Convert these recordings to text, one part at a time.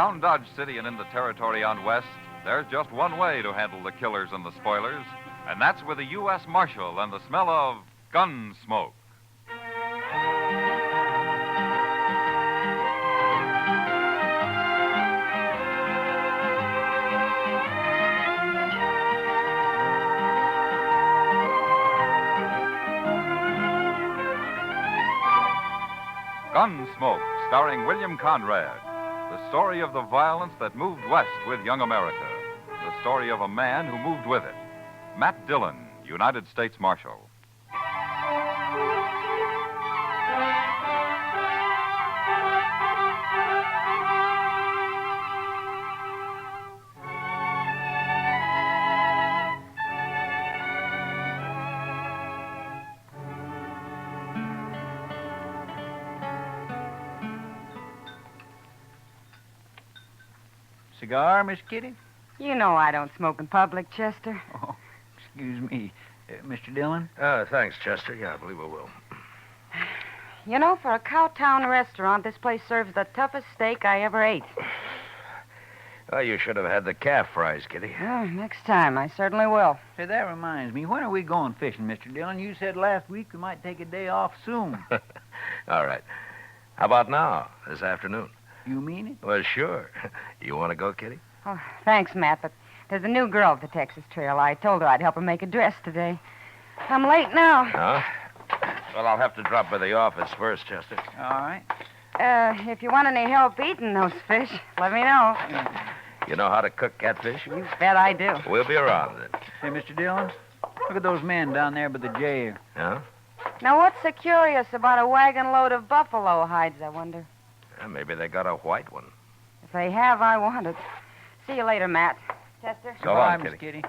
Around Dodge City and into territory on West, there's just one way to handle the killers and the spoilers, and that's with a U.S. Marshal and the smell of Gunsmoke. Gunsmoke, starring William Conrad. The story of the violence that moved west with young America. The story of a man who moved with it. Matt Dillon, United States Marshal. Cigar, Miss Kitty? You know I don't smoke in public, Chester. Oh, excuse me. Mr. Dillon? Thanks, Chester. Yeah, I believe I will. You know, for a cowtown restaurant, this place serves the toughest steak I ever ate. Well, you should have had the calf fries, Kitty. Next time, I certainly will. Say, that reminds me. When are we going fishing, Mr. Dillon? You said last week we might take a day off soon. All right. How about now, this afternoon? You mean it? Well, sure. You want to go, Kitty? Oh, thanks, Matt, but there's a new girl at the Texas Trail. I told her I'd help her make a dress today. I'm late now. Huh? Well, I'll have to drop by the office first, Chester. All right. If you want any help eating those fish, let me know. You know how to cook catfish? You bet I do. We'll be around then. Say, Mr. Dillon, look at those men down there by the jail. Huh? Now, what's so curious about a wagon load of buffalo hides, I wonder? Maybe they got a white one. If they have, I want it. See you later, Matt. Chester? So long, Goodbye, Miss Kitty. Kitty.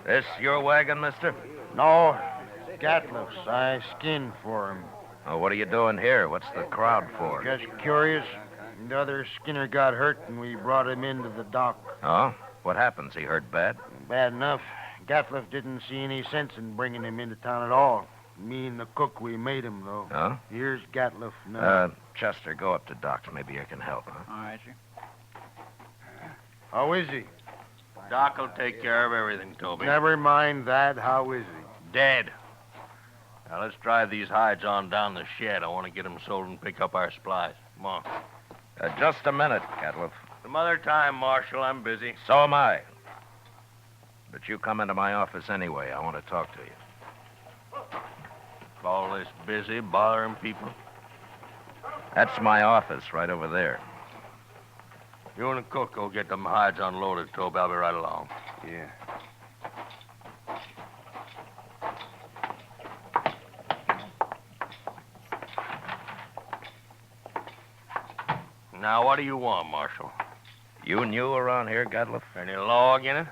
This your wagon, mister? No, Gatliff's. I skinned for him. Oh, what are you doing here? What's the crowd for? Just curious. The other Skinner got hurt, and we brought him into the dock. Oh? What happens? He hurt bad? Bad enough. Gatliff didn't see any sense in bringing him into town at all. Me and the cook, we made him, though. Oh? Here's Gatliff now. Chester, go up to Doc's. Maybe I can help, huh? All right, sir. How is he? Doc will take care of everything, Toby. Never mind that. How is he? Dead. Now, let's drive these hides on down the shed. I want to get them sold and pick up our supplies. Come on. Just a minute, Gatliff. Some other time, Marshal. I'm busy. So am I. But you come into my office anyway. I want to talk to you. All this busy, bothering people. That's my office right over there. You and the cook go get them hides unloaded, Toby. I'll be right along. Yeah. Now, what do you want, Marshal? You new around here, Gatliff? Any law in it?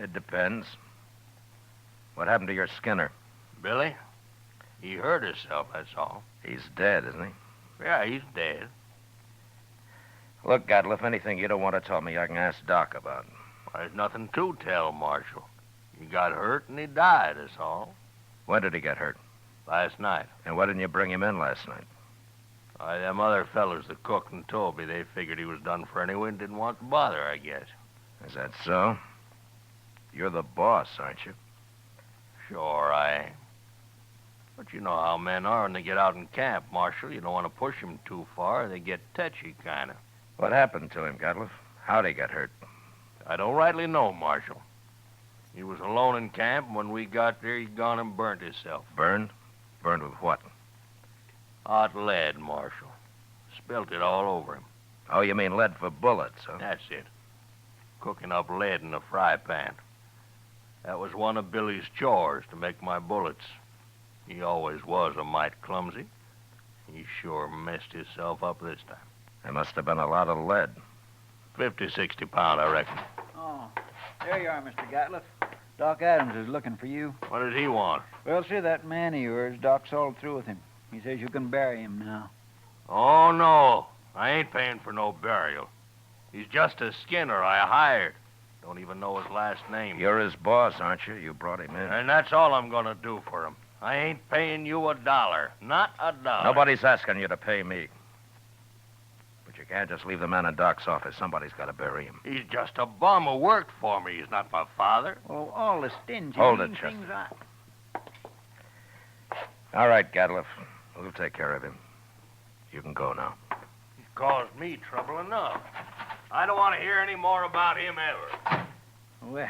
It depends. What happened to your Skinner? Billy? He hurt himself, that's all. He's dead, isn't he? Yeah, he's dead. Look, Gatliff, anything you don't want to tell me, I can ask Doc about. There's nothing to tell, Marshal. He got hurt and he died, that's all. When did he get hurt? Last night. And why didn't you bring him in last night? Why, them other fellers, the cook and Toby, they figured he was done for anyway and didn't want to bother, I guess. Is that so? You're the boss, aren't you? Sure, I am. But you know how men are when they get out in camp, Marshal. You don't want to push them too far. They get touchy, kind of. What happened to him, Gatliff? How'd he get hurt? I don't rightly know, Marshal. He was alone in camp, and when we got there, he'd gone and burnt himself. Burned? Burned with what? Hot lead, Marshal. Spilt it all over him. Oh, you mean lead for bullets, huh? That's it. Cooking up lead in a fry pan. That was one of Billy's chores, to make my bullets. He always was a mite clumsy. He sure messed himself up this time. There must have been a lot of lead. 50, 60 pound, I reckon. Oh, there you are, Mr. Gatliff. Doc Adams is looking for you. What does he want? Well, see, that man of yours, Doc's all through with him. He says you can bury him now. Oh, no. I ain't paying for no burial. He's just a skinner I hired. Don't even know his last name. You're his boss, aren't you? You brought him in. And that's all I'm gonna do for him. I ain't paying you $1. Not $1. Nobody's asking you to pay me. But you can't just leave the man in Doc's office. Somebody's got to bury him. He's just a bum who worked for me. He's not my father. Well, all the stingy Hold it, mean Chester. things I... All right, Gatliff. We'll take care of him. You can go now. He's caused me trouble enough. I don't want to hear any more about him ever. Well,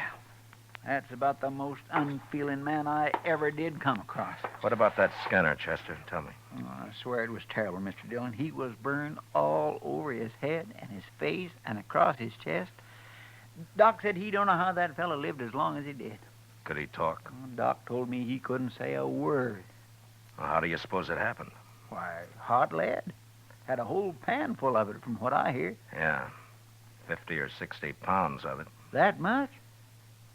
that's about the most unfeeling man I ever did come across. What about that Skinner, Chester? Tell me. Oh, I swear it was terrible, Mr. Dillon. He was burned all over his head and his face and across his chest. Doc said he don't know how that fellow lived as long as he did. Could he talk? Doc told me he couldn't say a word. Well, how do you suppose it happened? Why, hot lead. Had a whole pan full of it, from what I hear. Yeah. 50 or 60 pounds of it. That much?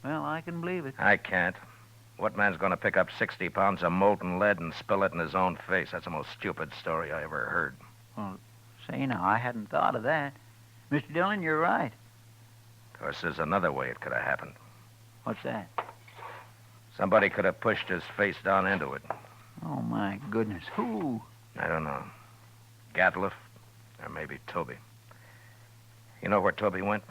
Well, I can believe it. I can't. What man's going to pick up 60 pounds of molten lead and spill it in his own face? That's the most stupid story I ever heard. Well, say now, I hadn't thought of that. Mr. Dillon, you're right. Of course, there's another way it could have happened. What's that? Somebody could have pushed his face down into it. Oh, my goodness. Who? I don't know. Gatliff, or maybe Toby. You know where Toby went?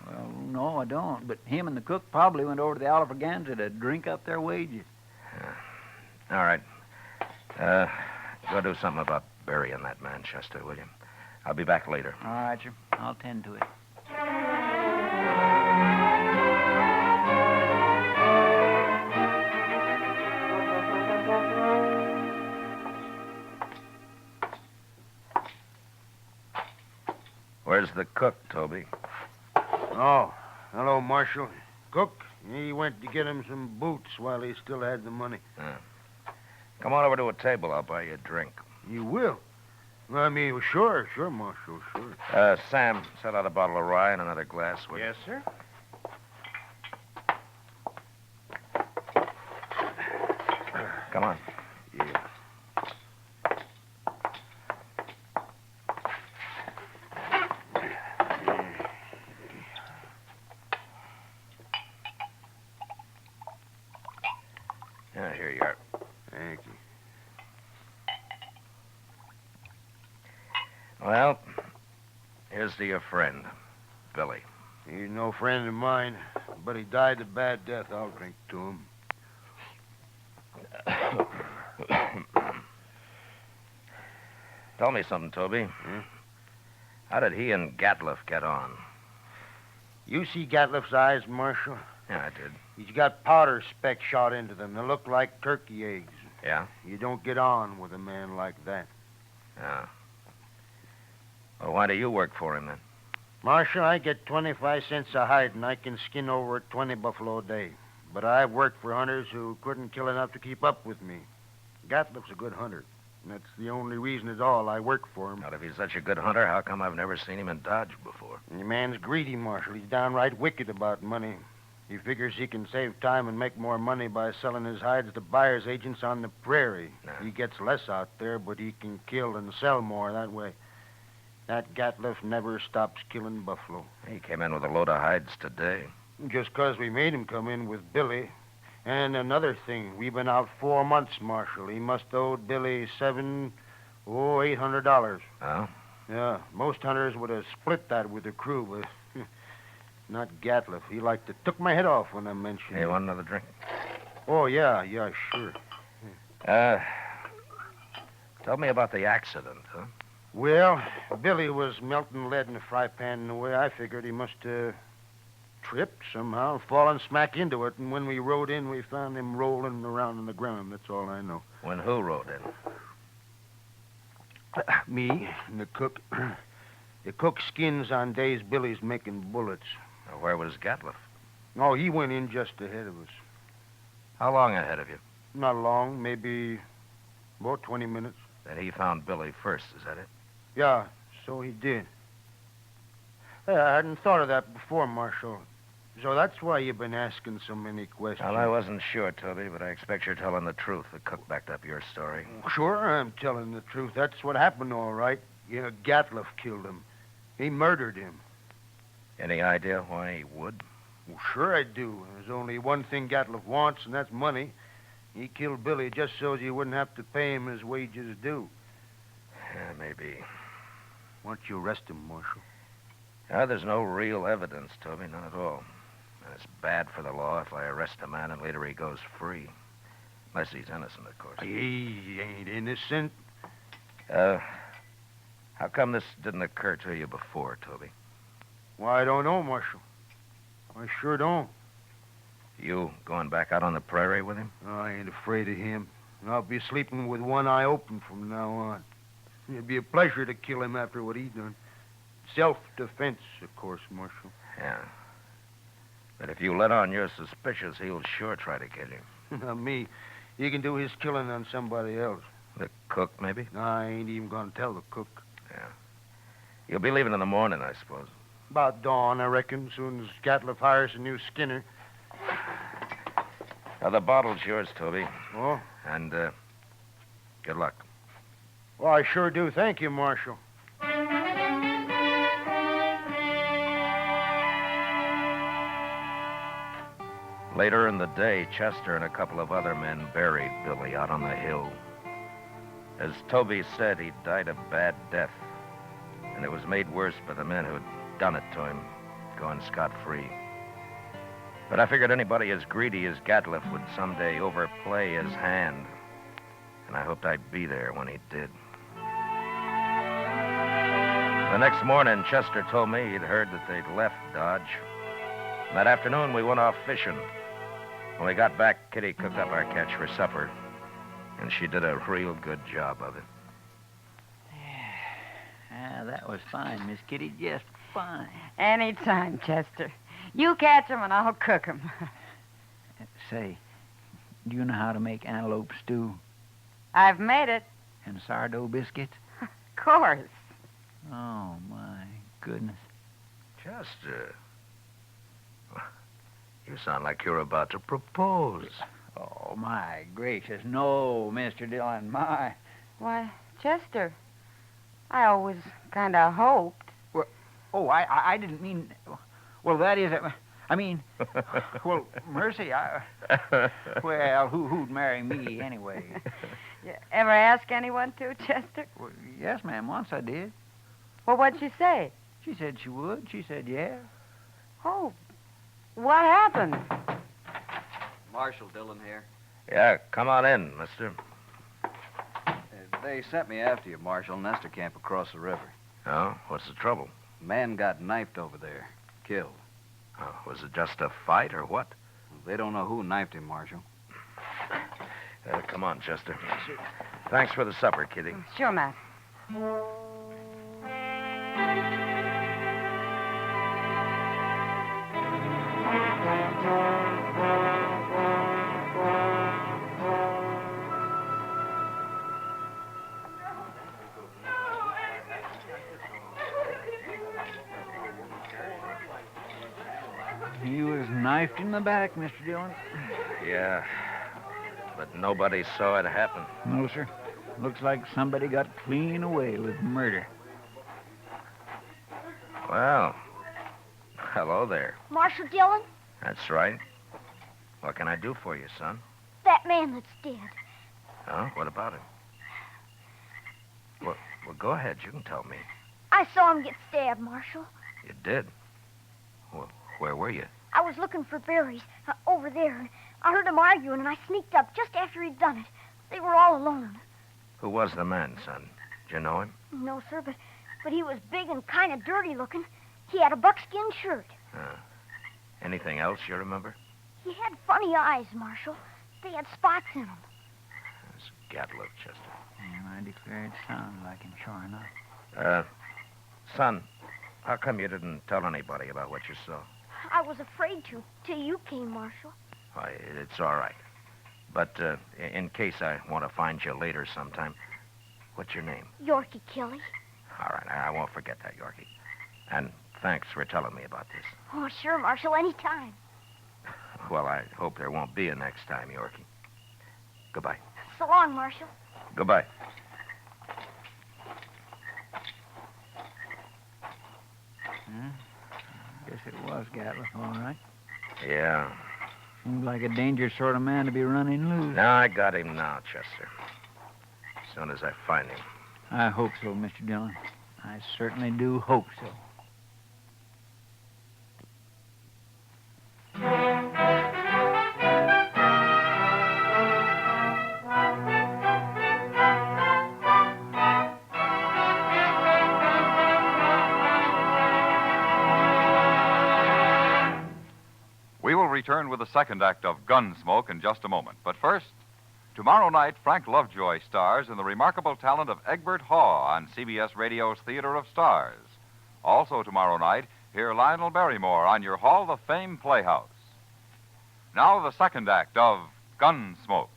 Well, no, I don't. But him and the cook probably went over to the Alfraganza to drink up their wages. All right. Go do something about burying that man, Chester, will you? I'll be back later. All right, sir. I'll tend to it. Where's the cook, Toby? Oh, hello, Marshal. Cook, he went to get him some boots while he still had the money. Come on over to a table. I'll buy you a drink. You will? Well, I mean, sure, Marshal, sure. Sam, set out a bottle of rye and another glass, will you? Yes, sir. Come on. Yeah. Yeah, here you are. Thank you. Well, here's to your friend, Billy. He's no friend of mine, but he died a bad death. I'll drink to him. Tell me something, Toby. Hmm? How did he and Gatliff get on? You see Gatliff's eyes, Marshal? Yeah, I did. He's got powder specks shot into them. They look like turkey eggs. Yeah? You don't get on with a man like that. Yeah. Well, why do you work for him, then? Marshal, I get 25 cents a hide, and I can skin over 20 buffalo a day. But I've worked for hunters who couldn't kill enough to keep up with me. Gatliff's a good hunter. And that's the only reason at all I work for him. Now, if he's such a good hunter, how come I've never seen him in Dodge before? And the man's greedy, Marshal. He's downright wicked about money. He figures he can save time and make more money by selling his hides to buyer's agents on the prairie. Yeah. He gets less out there, but he can kill and sell more that way. That Gatliff never stops killing buffalo. He came in with a load of hides today. Just 'cause we made him come in with Billy. And another thing, we've been out 4 months, Marshal. He must owe Billy $800. Oh? Yeah, most hunters would have split that with the crew, but not Gatliff. He like to took my head off when I mentioned Hey, it. want another drink? Oh, yeah, sure. Tell me about the accident, huh? Well, Billy was melting lead in a fry pan, and the way I figured he must have tripped somehow, fallen smack into it, and when we rode in, we found him rolling around on the ground. That's all I know. When who rode in? Me and the cook. The cook skins on days Billy's making bullets. Now, where was Gatliff? Oh, he went in just ahead of us. How long ahead of you? Not long, maybe about 20 minutes. Then he found Billy first, is that it? Yeah, so he did. Yeah, I hadn't thought of that before, Marshal. So that's why you've been asking so many questions. Well, I wasn't sure, Toby, but I expect you're telling the truth. The cook backed up your story. Sure, I'm telling the truth. That's what happened, all right. Yeah, Gatliff killed him. He murdered him. Any idea why he would? Well, sure I do. There's only one thing Gatliff wants, and that's money. He killed Billy just so you wouldn't have to pay him his wages due. Yeah, maybe. Why don't you arrest him, Marshal? There's no real evidence, Toby, none at all. And it's bad for the law if I arrest a man and later he goes free. Unless he's innocent, of course. He ain't innocent. How come this didn't occur to you before, Toby? Why, I don't know, Marshal. I sure don't. You going back out on the prairie with him? I ain't afraid of him. I'll be sleeping with one eye open from now on. It'd be a pleasure to kill him after what he done. Self-defense, of course, Marshal. Yeah. But if you let on you're suspicious, he'll sure try to kill you. Not me. He can do his killing on somebody else. The cook, maybe? I ain't even gonna tell the cook. Yeah. You'll be leaving in the morning, I suppose. About dawn, I reckon, soon as Gatliff hires a new skinner. Now, the bottle's yours, Toby. Oh? And, good luck. Well, I sure do. Thank you, Marshal. Later in the day, Chester and a couple of other men buried Billy out on the hill. As Toby said, he died a bad death, and it was made worse by the men who'd done it to him, going scot-free. But I figured anybody as greedy as Gatliff would someday overplay his hand, and I hoped I'd be there when he did. The next morning, Chester told me he'd heard that they'd left Dodge. And that afternoon, we went off fishing. When we got back, Kitty cooked up our catch for supper, and she did a real good job of it. That was fine, Miss Kitty, just fine. Anytime, Chester. You catch 'em and I'll cook 'em. Say, do you know how to make antelope stew I've made it. and sourdough biscuits? Of course. Oh, my goodness. Chester, you sound like you're about to propose. Oh, my gracious. No, Mr. Dillon, my. Why, Chester, I always kind of hoped. Oh, I didn't mean. Well, that is. I mean, well, mercy, well, who'd marry me anyway? You ever ask anyone to, Chester? Well, yes, ma'am, once I did. Well, what'd she say? She said she would. She said, yeah. Oh, what happened? Marshal Dillon here. Yeah, come on in, mister. They sent me after you, Marshal. Nestor camp across the river. Oh, what's the trouble? Man got knifed over there. Killed. Oh, was it just a fight or what? They don't know who knifed him, Marshal. Come on, Chester. Thanks for the supper, Kitty. Sure, Matt. He was knifed in the back, Mr. Dillon. Yeah, but nobody saw it happen. No, sir. Looks like somebody got clean away with murder. Well, hello there. Marshal Dillon, That's right. What can I do for you, son? that man that's dead. Huh? What about him? Well, go ahead. You can tell me. I saw him get stabbed, Marshal. You did? Well, where were you? I was looking for berries over there. I heard them arguing, and I sneaked up just after he'd done it. They were all alone. Who was the man, son? Did you know him? No, sir, but he was big and kind of dirty looking. He had a buckskin shirt. Anything else you remember? He had funny eyes, Marshal. They had spots in them. It's Gatliff, Chester. Yeah, I declare it sounded like him, sure enough. Son, how come you didn't tell anybody about what you saw? I was afraid to, till you came, Marshal. Why, it's all right. But in case I want to find you later sometime, what's your name? Yorkie Kelly. All right, I won't forget that, Yorkie. And thanks for telling me about this. Oh, sure, Marshal, anytime. Well, I hope there won't be a next time, Yorkie. Goodbye. So long, Marshal. Goodbye. Guess it was Gatliff, all right. Yeah. Seems like a dangerous sort of man to be running loose. No, I got him now, Chester. As soon as I find him. I hope so, Mr. Dillon. I certainly do hope so. We will return with the second act of Gunsmoke in just a moment. But first, tomorrow night, Frank Lovejoy stars in the remarkable talent of Egbert Haw on CBS Radio's Theater of Stars. Also tomorrow night, hear Lionel Barrymore on your Hall of Fame Playhouse. Now the second act of Gunsmoke.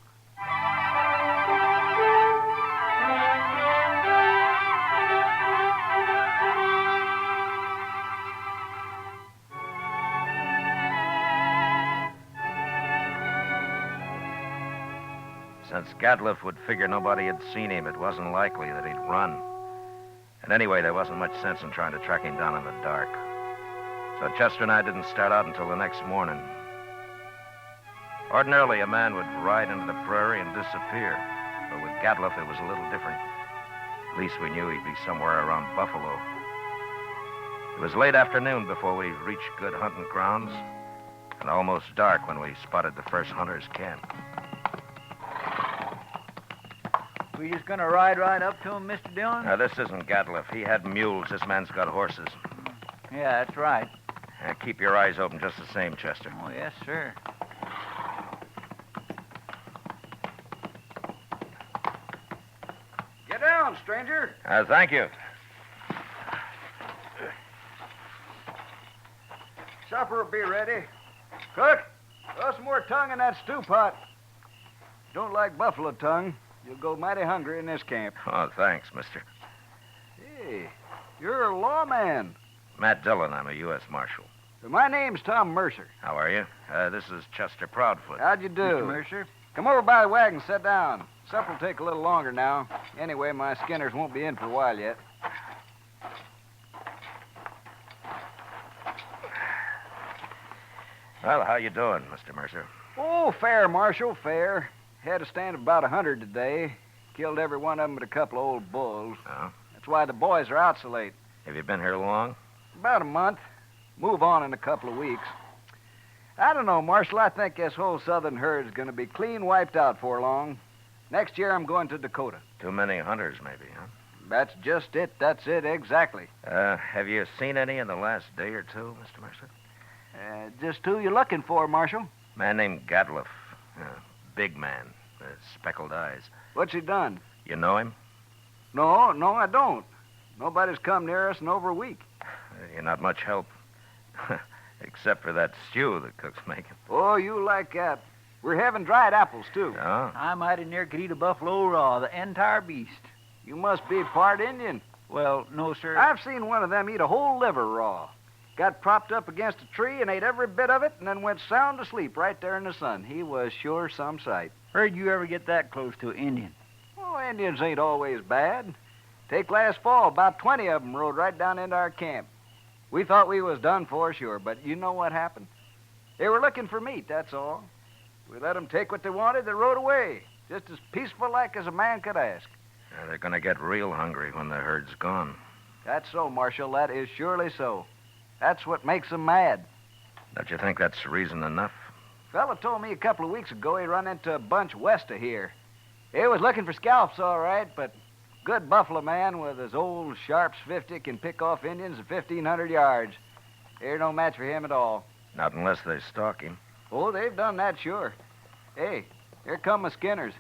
Since Gatliff would figure nobody had seen him, it wasn't likely that he'd run. And anyway, there wasn't much sense in trying to track him down in the dark. So Chester and I didn't start out until the next morning. Ordinarily, a man would ride into the prairie and disappear. But with Gatliff, it was a little different. At least we knew he'd be somewhere around Buffalo. It was late afternoon before we reached good hunting grounds, and almost dark when we spotted the first hunter's camp. We just gonna ride right up to him, Mr. Dillon? Now, this isn't Gatliff. He had mules. This man's got horses. Yeah, that's right. Keep your eyes open just the same, Chester. Oh, yes, sir. Get down, stranger. Thank you. Supper will be ready. Cook, throw some more tongue in that stew pot. Don't like buffalo tongue. You'll go mighty hungry in this camp. Oh, thanks, mister. Hey, you're a lawman. Matt Dillon. I'm a U.S. Marshal. My name's Tom Mercer. How are you? This is Chester Proudfoot. How'd you do? Mr. Mercer? Come over by the wagon, sit down. Supper'll take a little longer now. Anyway, my skinners won't be in for a while yet. Well, how you doing, Mr. Mercer? Oh, fair, Marshal, fair. Had a stand of about 100 today. Killed every one of them but a couple of old bulls. Oh? That's why the boys are out so late. Have you been here long? About a month. Move on in a couple of weeks. I don't know, Marshal. I think this whole southern herd's going to be clean wiped out for long. Next year, I'm going to Dakota. Too many hunters, maybe, huh? That's just it. That's it, exactly. Have you seen any in the last day or two, Mr. Mercer? Just who you looking for, Marshal? Man named Gatliff. Big man. Speckled eyes. What's he done? You know him? No, I don't. Nobody's come near us in over a week. You're not much help. Except for that stew the cook's making. Oh, you like that. We're having dried apples, too. Oh? I mighty near could eat a buffalo raw, the entire beast. You must be part Indian. Well, no, sir. I've seen one of them eat a whole liver raw. Got propped up against a tree and ate every bit of it and then went sound asleep right there in the sun. He was sure some sight. Where'd you ever get that close to an Indian? Oh, Indians ain't always bad. Take last fall, about 20 of them rode right down into our camp. We thought we was done for, sure, but you know what happened? They were looking for meat, that's all. We let them take what they wanted, they rode away. Just as peaceful like as a man could ask. They're going to get real hungry when the herd's gone. That's so, Marshal. That is surely so. That's what makes them mad. Don't you think that's reason enough? Fella told me a couple of weeks ago he run into a bunch west of here. He was looking for scalps, all right, but good buffalo man with his old Sharps 50 can pick off Indians at 1,500 yards. They're no match for him at all. Not unless they stalk him. Oh, they've done that, sure. Hey, here come my skinners.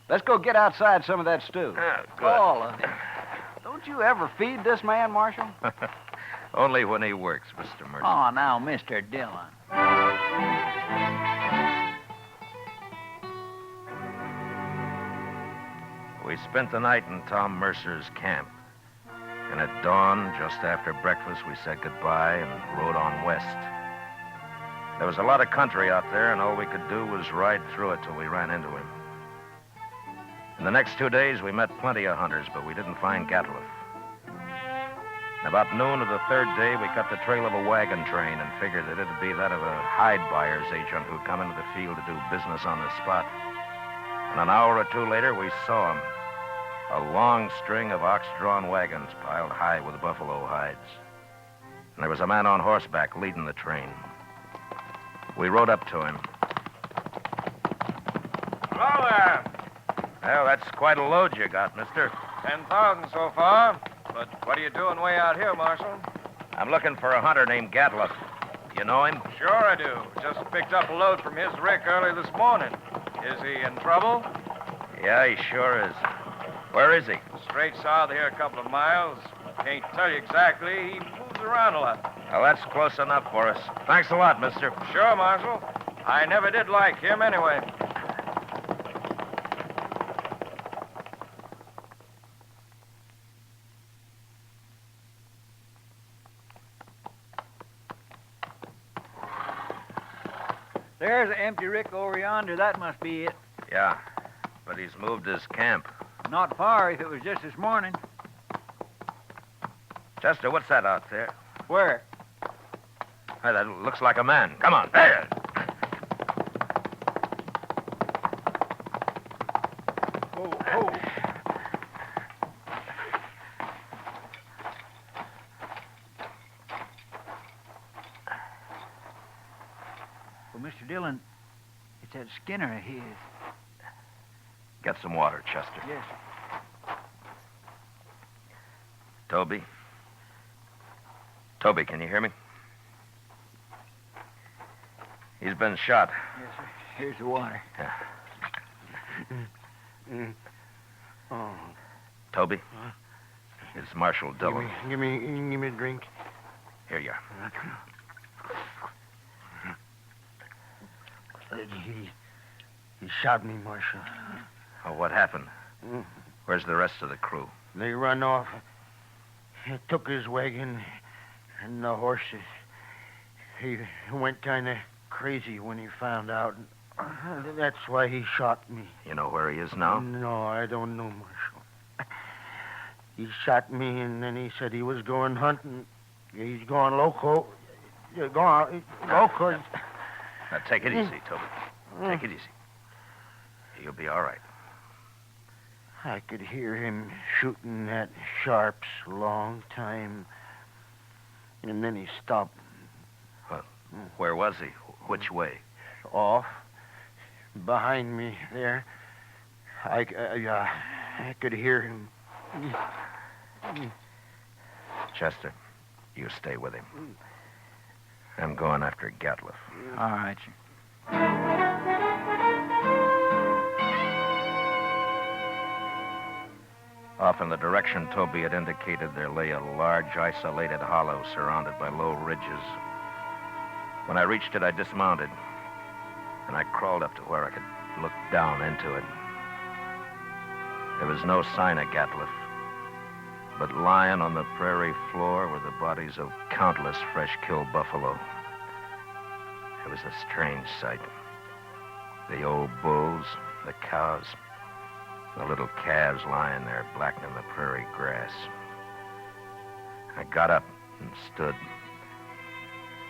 Let's go get outside some of that stew. Good. All of it. Don't you ever feed this man, Marshal? Only when he works, Mr. Mercer. Oh, now, Mr. Dillon. We spent the night in Tom Mercer's camp. And at dawn, just after breakfast, we said goodbye and rode on west. There was a lot of country out there, and all we could do was ride through it till we ran into him. In the next 2 days, we met plenty of hunters, but we didn't find Gatliff. About noon of the third day, we cut the trail of a wagon train and figured that it'd be that of a hide buyer's agent who'd come into the field to do business on the spot. And an hour or two later, we saw him. A long string of ox-drawn wagons piled high with buffalo hides. And there was a man on horseback leading the train. We rode up to him. Hello there. Well, that's quite a load you got, mister. 10,000 so far. But what are you doing way out here, Marshal? I'm looking for a hunter named Gatliff. You know him? Sure I do. Just picked up a load from his rick early this morning. Is he in trouble? Yeah, he sure is. Where is he? Straight south here a couple of miles. Can't tell you exactly. He moves around a lot. Well, that's close enough for us. Thanks a lot, mister. Sure, Marshal. I never did like him anyway. There's an empty rick over yonder. That must be it. Yeah, but he's moved his camp. Not far if it was just this morning. Chester, what's that out there? Where? Hey, that looks like a man. Come on. There. Oh. Well, Mr. Dillon, it's that Skinner of his. Get some water, Chester. Yes, sir. Toby? Toby, can you hear me? He's been shot. Yes, sir. Here's the water. Yeah. Oh. Toby? It's Marshal Dillon. Give me a drink. Here you are. He shot me, Marshal. Oh, what happened? Where's the rest of the crew? They run off. He took his wagon and the horses. He went kind of crazy when he found out. That's why he shot me. You know where he is now? No, I don't know, Marshal. He shot me, and then he said he was going hunting. He's going loco. You're going loco. Now, take it easy, Toby. Take it easy. You'll be all right. I could hear him shooting at Sharps a long time. And then he stopped. Where was he? Which way? Off. Behind me there. I could hear him. Chester, you stay with him. I'm going after Gatliff. All right, sir. Off in the direction Toby had indicated, there lay a large, isolated hollow surrounded by low ridges. When I reached it, I dismounted, and I crawled up to where I could look down into it. There was no sign of Gatliff, but lying on the prairie floor were the bodies of countless fresh-killed buffalo. It was a strange sight. The old bulls, the cows, the little calves lying there blackening the prairie grass. I got up and stood,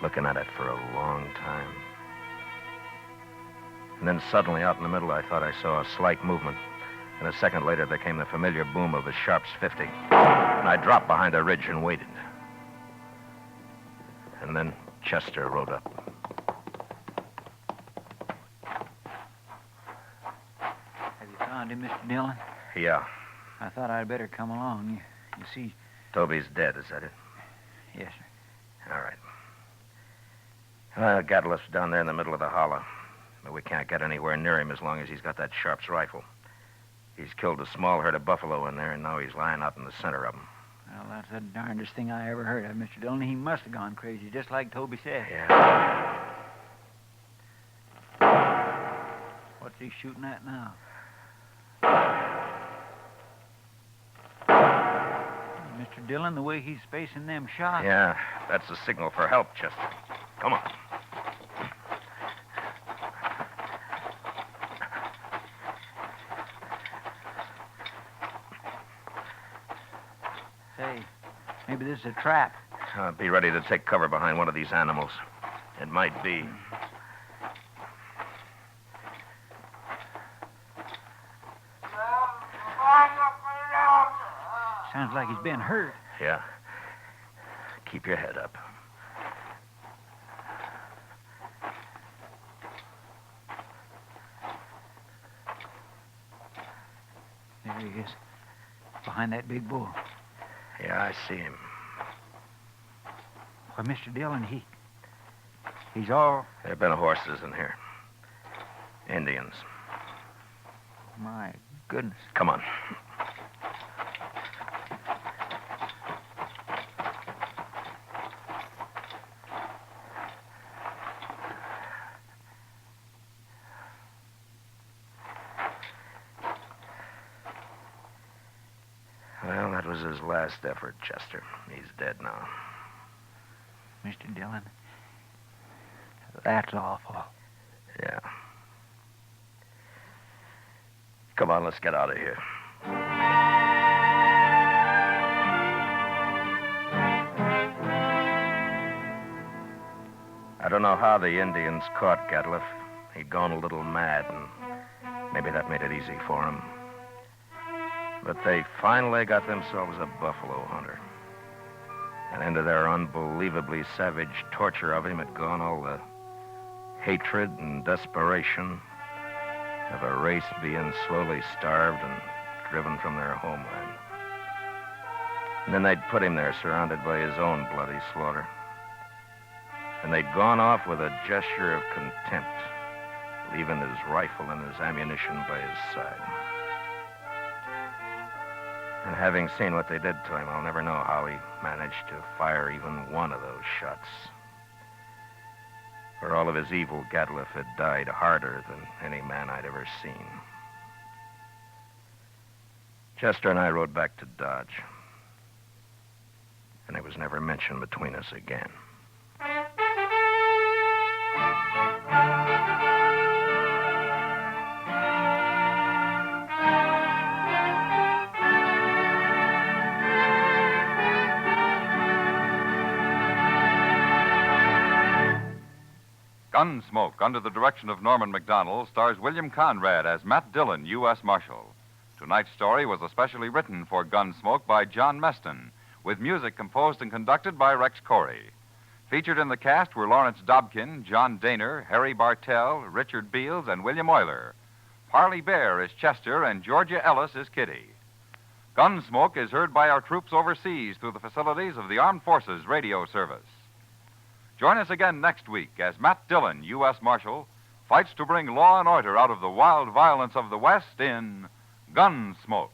looking at it for a long time. And then suddenly, out in the middle, I thought I saw a slight movement. And a second later, there came the familiar boom of a Sharps 50. And I dropped behind a ridge and waited. And then Chester rode up. Have you found him, Mr. Dillon? Yeah. I thought I'd better come along. You see... Toby's dead, is that it? Yes, sir. All right. Well, Gatliff's down there in the middle of the hollow. But we can't get anywhere near him as long as he's got that Sharps rifle. He's killed a small herd of buffalo in there, and now he's lying out in the center of them. Well, that's the darndest thing I ever heard of, Mr. Dillon. He must have gone crazy, just like Toby said. Yeah. What's he shooting at now? Mr. Dillon, the way he's spacing them shots. Yeah, that's a signal for help, Chester. Come on. Say, Maybe this is a trap. Be ready to take cover behind one of these animals. It might be. Sounds like he's been hurt. Yeah. Keep your head up. There he is. Behind that big bull. Yeah, I see him. Why, Mr. Dillon, he's all... There have been horses in here. Indians. My goodness. Come on. Well, that was his last effort, Chester. He's dead now. Mr. Dillon, that's awful. Yeah. Come on, let's get out of here. I don't know how the Indians caught Gatliff. He'd gone a little mad, and maybe that made it easy for him. But they finally got themselves a buffalo hunter. And into their unbelievably savage torture of him had gone all the hatred and desperation of a race being slowly starved and driven from their homeland. And then they'd put him there, surrounded by his own bloody slaughter. And they'd gone off with a gesture of contempt, leaving his rifle and his ammunition by his side. And having seen what they did to him, I'll never know how he managed to fire even one of those shots. For all of his evil, Gatliff had died harder than any man I'd ever seen. Chester and I rode back to Dodge. And it was never mentioned between us again. Gunsmoke, under the direction of Norman MacDonald, stars William Conrad as Matt Dillon, U.S. Marshal. Tonight's story was especially written for Gunsmoke by John Meston, with music composed and conducted by Rex Corey. Featured in the cast were Lawrence Dobkin, John Daner, Harry Bartell, Richard Beals, and William Euler. Parley Bear is Chester, and Georgia Ellis is Kitty. Gunsmoke is heard by our troops overseas through the facilities of the Armed Forces Radio Service. Join us again next week as Matt Dillon, U.S. Marshal, fights to bring law and order out of the wild violence of the West in Gunsmoke.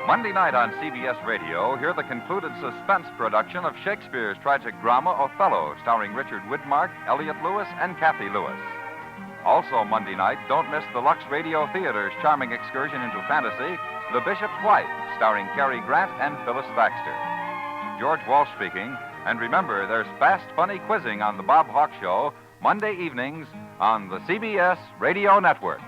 Monday night on CBS Radio, hear the concluded suspense production of Shakespeare's tragic drama Othello, starring Richard Widmark, Elliot Lewis, and Kathy Lewis. Also Monday night, don't miss the Lux Radio Theater's charming excursion into fantasy, The Bishop's Wife, starring Cary Grant and Phyllis Thaxter. George Walsh speaking, and remember, there's fast, funny quizzing on The Bob Hawk Show, Monday evenings on the CBS Radio Network.